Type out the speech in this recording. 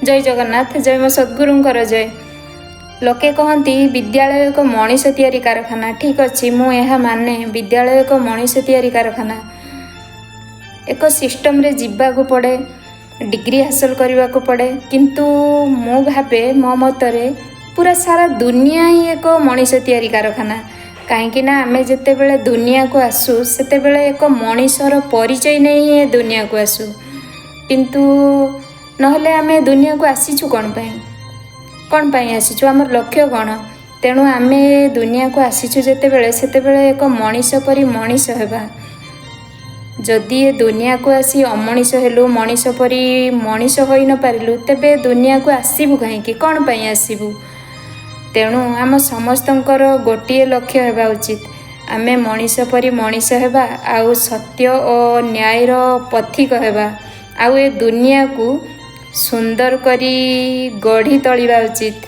जय जगन्नाथ, जय मो सद्गुरुंकर जय। लोके कहती विद्यालय एक मनीष तैयारी कारखाना। ठीक अच्छे, मुझे माने विद्यालय एक मनीष तैयारी कारखाना। एक सिस्टम रे जीवाक पड़े, डिग्री हासिल करने को पड़े, किंतु मु भावे मो मतरे पूरा सारा दुनिया ही एक मनीष तैयारी कारखाना। कहीं आमे जिते बेले दुनिया को आसू सेते बेले एक मनीषर परिचय नहीं दुनिया को आसू, किंतु नहले आमे दुनिया को आसीचु कौन पाई आसीचु, आमर लक्ष्य कौन। तेणु आमे दुनिया को आसीचु जेते बेले सेते बेले एक मनीष परी मनीष हेबा। जदि ए दुनिया को आसी अमनीष हेलु, मनीष परी मनीष होई न पारिलु, तेबे दुनिया को आसीबु कहीं कौन पाई आसीबु। तेणु आम समस्तंकर गोटे लक्ष्य हेबा उचित, आमे मनीष परी मनीष हेबा, आउ सत्य और न्यायर पथिक हेबा, आउ ए दुनिया को सुंदर करी गढ़ी तोलिबा उचित।